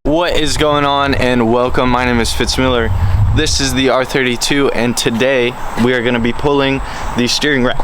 What is going on, and welcome. My name is FItz. This is the R32, and today we are going to be pulling the steering rack.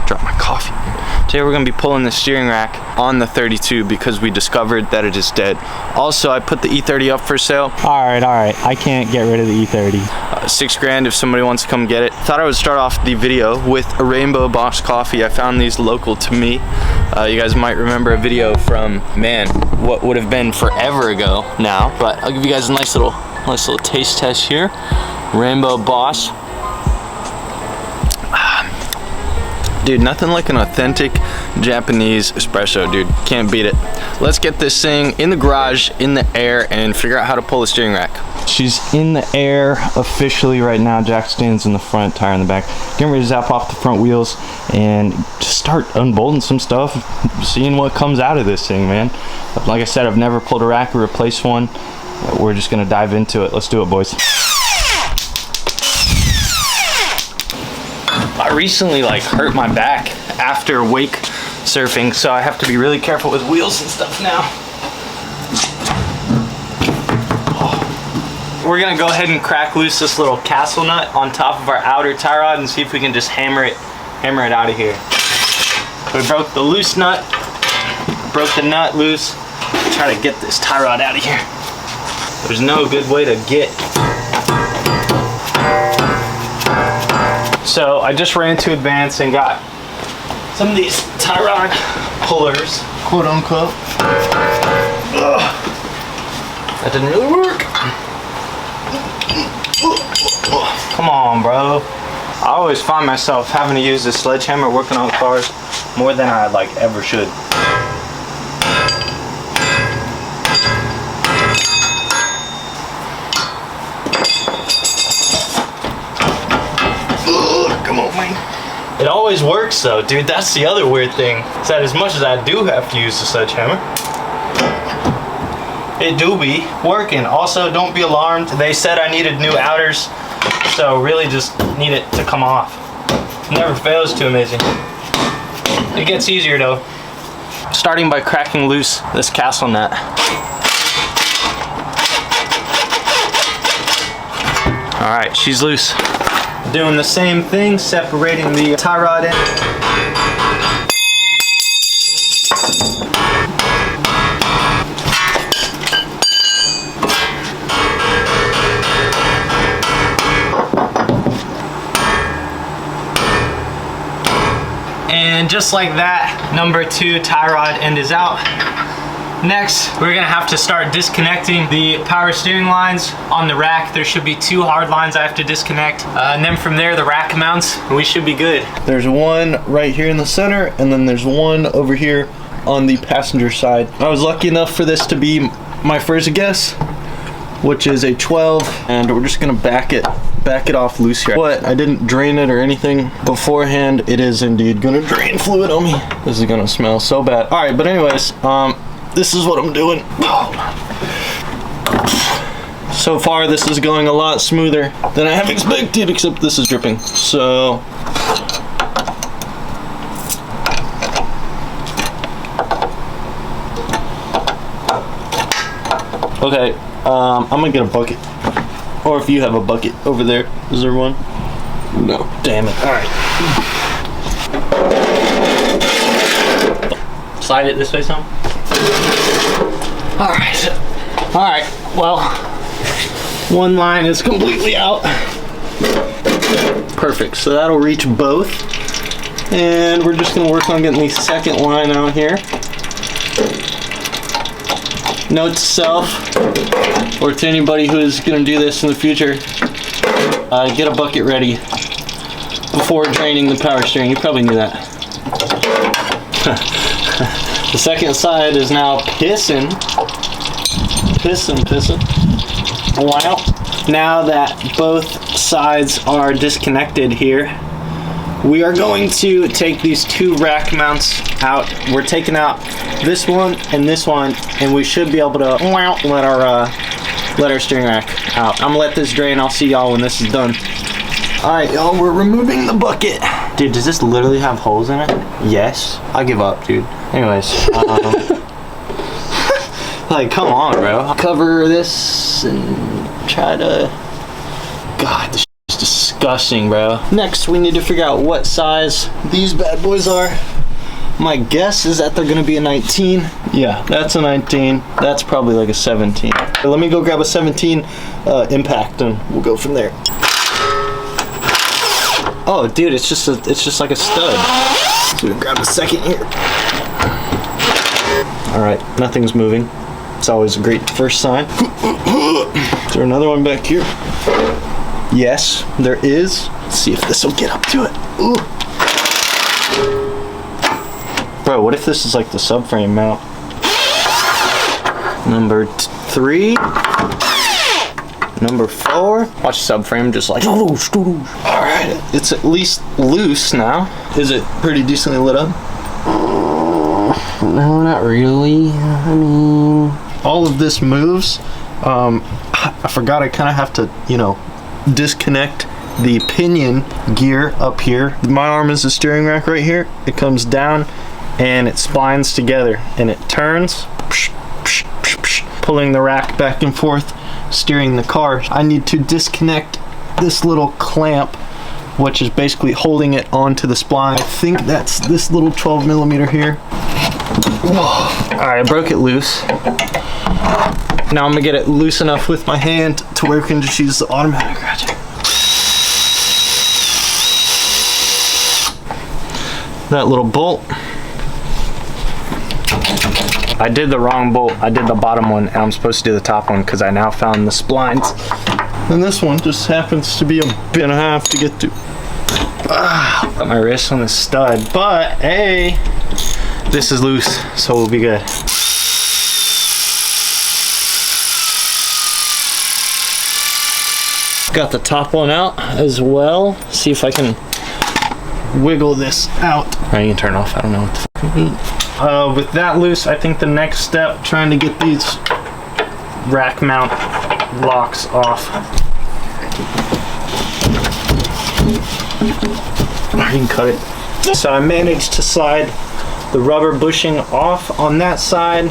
Drop my coffee. Today we're going to be pulling the steering rack on the 32 because we discovered that it is dead. Also, I put the E30 up for sale. All right. I can't get rid of the E30. $6 grand if somebody wants to come get it. Thought I would start off the video with a Rainbow Boss coffee. I found these local to me. You guys might remember a video from, man, what would have been forever ago now, but I'll give you guys a nice little taste test here. Rainbow Boss. Dude, nothing like an authentic Japanese espresso, dude. Can't beat it. Let's get this thing in the garage, in the air, and figure out how to pull the steering rack. She's in the air officially right now. Jack stands in the front, tire in the back. Getting ready to zap off the front wheels and just start unbolting some stuff, seeing what comes out of this thing, man. Like I said, I've never pulled a rack or replaced one. We're just gonna dive into it. Let's do it, boys. I recently hurt my back after wake surfing, so I have to be really careful with wheels and stuff now. We're gonna go ahead and crack loose this little castle nut on top of our outer tie rod and see if we can just hammer it out of here. We broke the loose nut, broke the nut loose. Try to get this tie rod out of here. There's no good way to get. So I just ran to Advance and got some of these tie rod pullers, quote unquote. Ugh. That didn't really work. Come on, bro. I always find myself having to use this sledgehammer working on cars more than I ever should. It always works though, dude. That's the other weird thing, is that as much as I do have to use the sledgehammer, it do be working. Also, don't be alarmed. They said I needed new outers, so really just need it to come off. Never fails to amaze me. It gets easier though. Starting by cracking loose this castle nut. All right, she's loose. Doing the same thing, separating the tie rod in. And just like that, number 2 tie rod end is out. Next, we're gonna have to start disconnecting the power steering lines on the rack. There should be 2 hard lines I have to disconnect. And then from there, the rack mounts, we should be good. There's one right here in the center, and then there's one over here on the passenger side. I was lucky enough for this to be my first guess, which is a 12, and we're just gonna back it off loose here. But I didn't drain it or anything beforehand. It is indeed gonna drain fluid on me. This is gonna smell so bad. All right, but anyways, this is what I'm doing. So far, this is going a lot smoother than I have expected, except this is dripping. So, okay, I'm gonna get a bucket. Or if you have a bucket over there. Is there one? No. Damn it. All right. Slide it this way some. All right, well, one line is completely out. Perfect, so that'll reach both. And we're just gonna work on getting the second line out here. Note to self, or to anybody who is gonna do this in the future, get a bucket ready before draining the power steering. You probably knew that. The second side is now pissing. Wow. Now that both sides are disconnected here, we are going to take these 2 rack mounts out. We're taking out this one, and we should be able to let our steering rack out. I'm gonna let this drain. I'll see y'all when this is done. All right, y'all, we're removing the bucket. Dude, does this literally have holes in it? Yes. I give up, dude. Anyways, Like, come on, bro. Cover this and try to... God, this is disgusting, bro. Next, we need to figure out what size these bad boys are. My guess is that they're gonna be a 19. Yeah, that's a 19. That's probably like a 17. Let me go grab a 17 impact and we'll go from there. Oh, dude, it's just like a stud. So we grab a second here. All right, nothing's moving. It's always a great first sign. Is there another one back here? Yes, there is. Let's see if this will get up to it. Ooh. Bro, what if this is like the subframe mount? Number 3. Number 4. Watch subframe just like... Alright, it's at least loose now. Is it pretty decently lit up? No, not really. I mean... All of this moves. I forgot I kind of have to, you know, disconnect the pinion gear up here. My arm is the steering rack right here. It comes down and it splines together and it turns, pulling the rack back and forth, steering the car. I need to disconnect this little clamp, which is basically holding it onto the spline. I think that's this little 12 millimeter here. All right, I broke it loose. Now I'm gonna get it loose enough with my hand to where we can just use the automatic ratchet. That little bolt. I did the wrong bolt. I did the bottom one and I'm supposed to do the top one because I now found the splines. And this one just happens to be a bit and a half to get to. Got my wrist on the stud, but hey, this is loose, so we'll be good. Got the top one out as well. See if I can wiggle this out. I can turn off. I don't know what the fuck I mean. With that loose, I think the next step, trying to get these rack mount locks off. I can cut it. So I managed to slide the rubber bushing off on that side.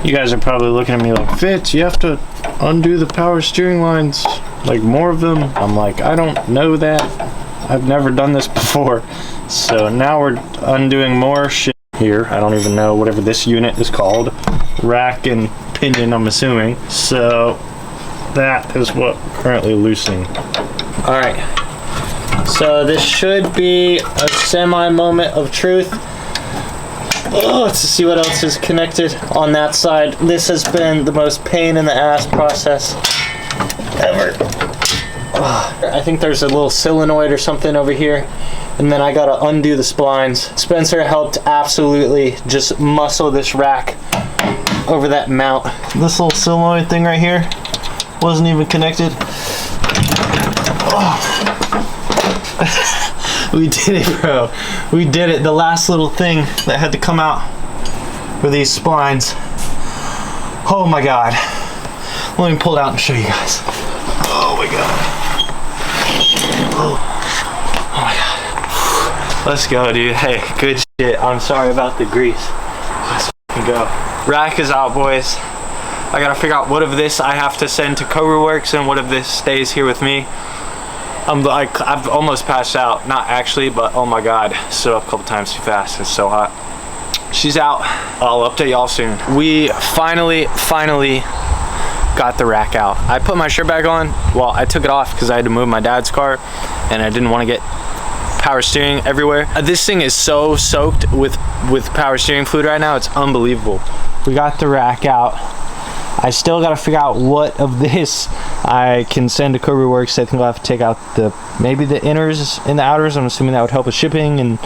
You guys are probably looking at me like, Fitz, you have to undo the power steering lines, like more of them. I'm like, I don't know that. I've never done this before. So now we're undoing more shit here. I don't even know whatever this unit is called. Rack and pinion, I'm assuming. So that is what we're currently loosening. All right. So this should be a semi moment of truth. Oh, let's see what else is connected on that side. This has been the most pain in the ass process ever. I think there's a little solenoid or something over here, and then I gotta undo the splines. Spencer helped absolutely just muscle this rack over that mount. This little solenoid thing right here wasn't even connected. Oh. We did it, bro. We did it. The last little thing that had to come out were these splines. Oh my God. Let me pull it out and show you guys. Oh my God. Oh my God. Let's go, dude. Hey, good shit. I'm sorry about the grease. Let's go. Rack is out, boys. I gotta figure out what of this I have to send to Cobra Works and what of this stays here with me. I've almost passed out. Not actually, but oh my God. Stood up a couple times too fast. It's so hot. She's out. I'll update y'all soon. We finally got the rack out. I put my shirt back on. Well, I took it off because I had to move my dad's car and I didn't want to get power steering everywhere. This thing is so soaked with power steering fluid right now. It's unbelievable. We got the rack out. I still got to figure out what of this I can send to Cobra Works. I think I'll have to take out maybe the inners and the outers. I'm assuming that would help with shipping, and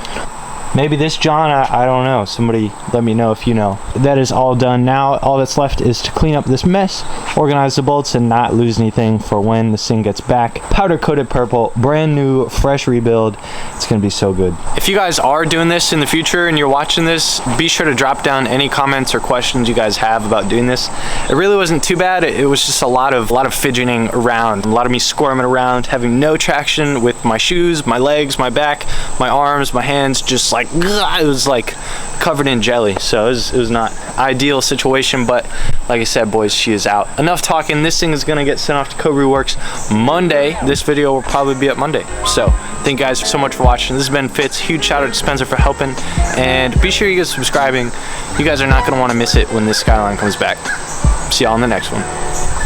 maybe this John, I don't know. Somebody let me know if you know. That is all done. Now all that's left is to clean up this mess, organize the bolts, and not lose anything for when this thing gets back. Powder coated purple, brand new, fresh rebuild. It's gonna be so good. If you guys are doing this in the future and you're watching this, be sure to drop down any comments or questions you guys have about doing this. It really wasn't too bad. It was just a lot of fidgeting around, a lot of me squirming around, having no traction with my shoes, my legs, my back, my arms, my hands, just like it was like covered in jelly. So it was not ideal situation, but like I said, boys, she is out. Enough talking. This thing is gonna get sent off to Cobra Works Monday. This video will probably be up Monday. So thank you guys so much for watching. This has been Fitz. Huge shout out to Spencer for helping, and be sure you guys subscribing. You guys are not gonna want to miss it when this Skyline comes back. See y'all in the next one.